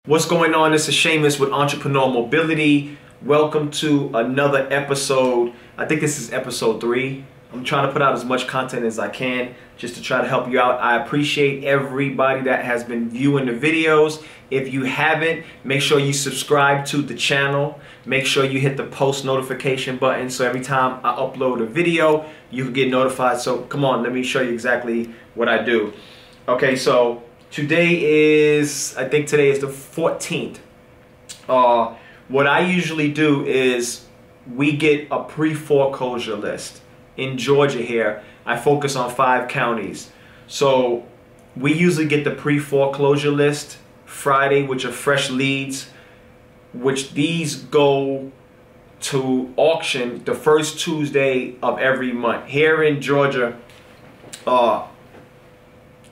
What's going on? This is Shamus with Entrepreneur Mobility. Welcome to another episode. I think this is episode 3. I'm trying to put out as much content as I can just to try to help you out. I appreciate everybody that has been viewing the videos. If you haven't, make sure you subscribe to the channel. Make sure you hit the post notification button so every time I upload a video, you can get notified. So come on, let me show you exactly what I do. Okay, so today is, I think today is the 14th. What I usually do is we get a pre-foreclosure list. In Georgia here, I focus on 5 counties. So we usually get the pre-foreclosure list Friday, which are fresh leads, which these go to auction the first Tuesday of every month. Here in Georgia,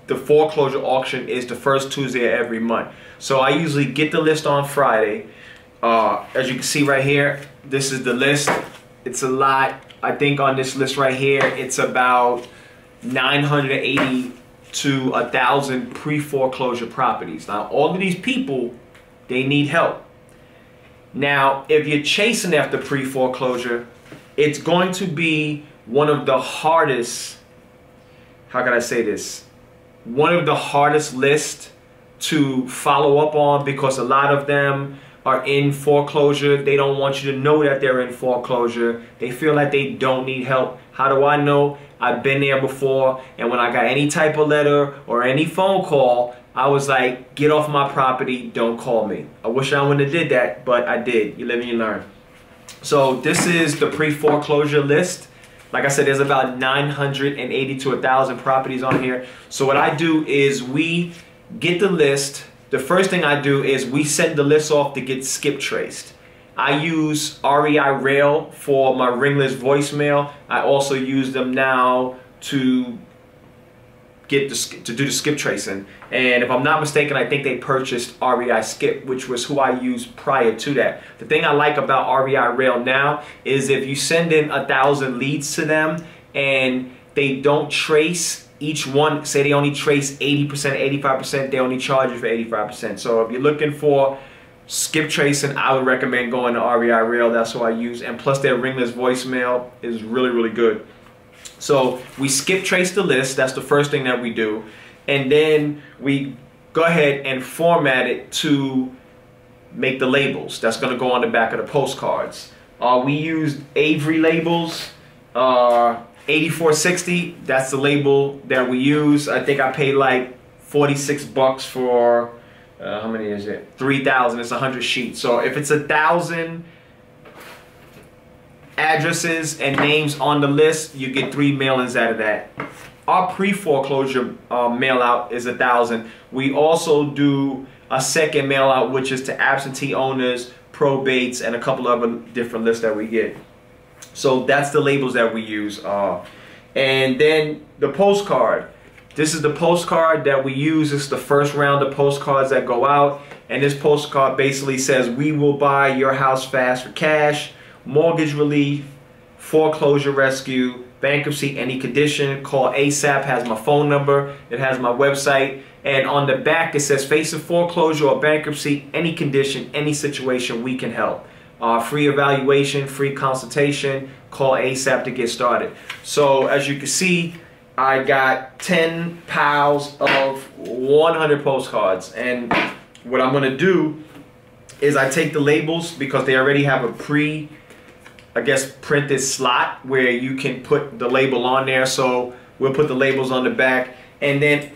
the foreclosure auction is the first Tuesday of every month. So I usually get the list on Friday. As you can see right here, this is the list. It's a lot. I think on this list right here, it's about 980 to 1,000 pre-foreclosure properties. Now, all of these people, they need help. Now, if you're chasing after pre-foreclosure, it's going to be one of the hardest, how can I say this? One of the hardest lists to follow up on, because a lot of them are in foreclosure. They don't want you to know that they're in foreclosure. They feel like they don't need help. How do I know? I've been there before, and when I got any type of letter or any phone call, I was like, get off my property, don't call me. I wish I wouldn't have did that, but I did. You live and you learn. So this is the pre-foreclosure list. Like I said, there's about 980 to 1,000 properties on here. So what I do is we get the list. The first thing I do is we send the list off to get skip traced. I use REI Rail for my ringless voicemail. I also use them now to do the skip tracing. And if I'm not mistaken, I think they purchased REI Skip, which was who I used prior to that. The thing I like about REI Rail now is if you send in 1,000 leads to them and they don't trace each one, say they only trace 80%, 85%, they only charge you for 85%. So if you're looking for skip tracing, I would recommend going to REI Rail. That's what I use. And plus their ringless voicemail is really, really good. So we skip trace the list. That's the first thing that we do. And then we go ahead and format it to make the labels. That's going to go on the back of the postcards. We use Avery labels. 8460, that's the label that we use. I think I paid like 46 bucks for, how many is it? 3,000, it's 100 sheets. So if it's 1,000 addresses and names on the list, you get 3 mailings out of that. Our pre-foreclosure mail out is 1,000. We also do a second mail out, which is to absentee owners, probates, and a couple of other different lists that we get. So that's the labels that we use. And then the postcard. This is the postcard that we use. It's the first round of postcards that go out. And this postcard basically says, we will buy your house fast for cash, mortgage relief, foreclosure rescue, bankruptcy, any condition. Call ASAP, has my phone number. It has my website. And on the back it says, facing foreclosure or bankruptcy, any condition, any situation, we can help. Free evaluation, free consultation, call ASAP to get started. So as you can see, I got 10 piles of 100 postcards. And what I'm gonna do is I take the labels, because they already have a printed slot where you can put the label on there. So we'll put the labels on the back. And then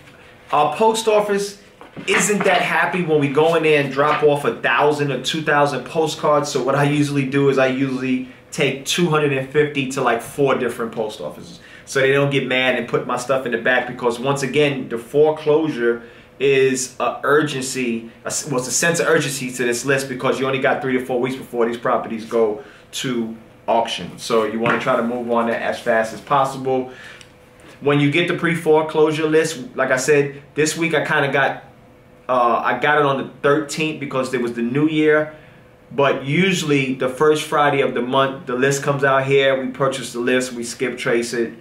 our post office isn't that happy when we go in there and drop off 1,000 or 2,000 postcards. So what I usually do is I usually take 250 to like 4 different post offices, so they don't get mad and put my stuff in the back. Because once again, the foreclosure is a urgency, well, it's a sense of urgency to this list, because you only got 3 to 4 weeks before these properties go to auction. So you want to try to move on that as fast as possible. When you get the pre-foreclosure list, like I said, this week I kind of got I got it on the 13th because there was the new year. But usually the first Friday of the month, the list comes out here. We purchase the list, we skip trace it,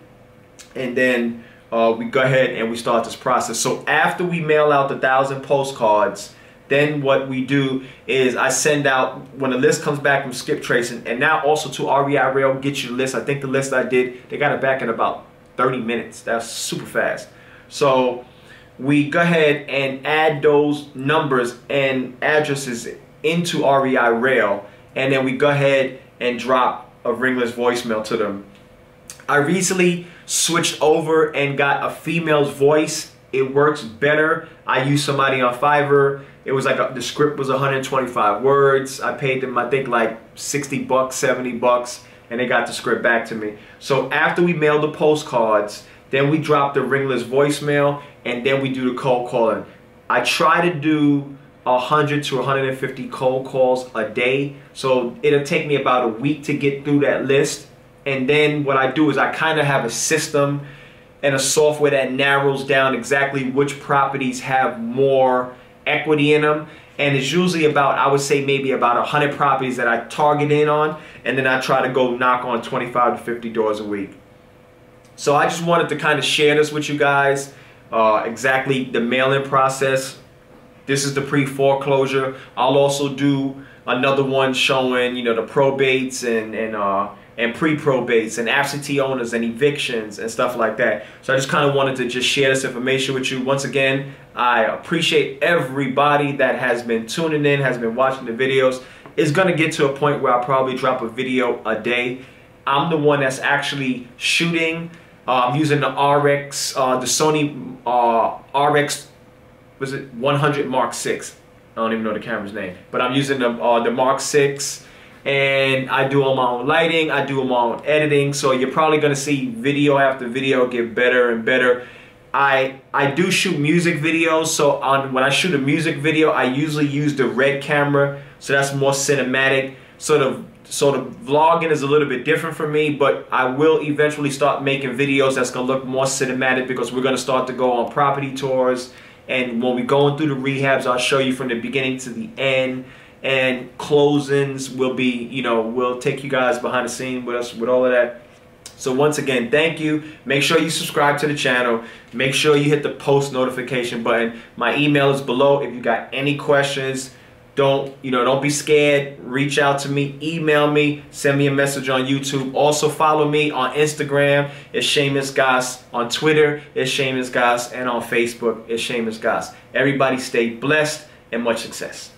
and then we go ahead and we start this process. So after we mail out the 1,000 postcards, then what we do is I send out, when the list comes back from Skip Tracing, and now also to REI Rail, get you the list. I think the list I did, they got it back in about 30 minutes. That's super fast. So we go ahead and add those numbers and addresses into REI Rail, and then we go ahead and drop a ringless voicemail to them. I recently switched over and got a female's voice. It works better. I used somebody on Fiverr. It was like the script was 125 words. I paid them, I think, like 60 bucks, 70 bucks, and they got the script back to me. So after we mail the postcards, then we drop the ringless voicemail, and then we do the cold calling. I try to do 100 to 150 cold calls a day. So it'll take me about a week to get through that list. And then what I do is I kind of have a system and a software that narrows down exactly which properties have more equity in them. And it's usually about, I would say maybe about 100 properties that I target in on, and then I try to go knock on 25 to 50 doors a week. So I just wanted to kind of share this with you guys, exactly the mail-in process. This is the pre-foreclosure. I'll also do another one showing, you know, the probates and pre-probates and absentee owners and evictions and stuff like that. So I just kind of wanted to just share this information with you. Once again, I appreciate everybody that has been tuning in, has been watching the videos. It's going to get to a point where I'll probably drop a video a day. I'm the one that's actually shooting, using the RX, the Sony RX, was it 100 Mark 6? I don't even know the camera's name, but I'm using the Mark 6, and I do all my own lighting, I do my own editing, so you're probably gonna see video after video get better and better. I do shoot music videos, so when I shoot a music video, I usually use the red camera, so that's more cinematic. So the vlogging is a little bit different for me, but I will eventually start making videos that's gonna look more cinematic, because we're gonna start to go on property tours. And when we're going through the rehabs, I'll show you from the beginning to the end. And closings will be, you know, we'll take you guys behind the scene with us with all of that. So once again, thank you. Make sure you subscribe to the channel. Make sure you hit the post notification button. My email is below. If you got any questions, don't be scared. Reach out to me, email me, send me a message on YouTube. Also follow me on Instagram, it's Shamus Goss. On Twitter, it's Shamus Goss. And on Facebook, it's Shamus Goss. Everybody stay blessed and much success.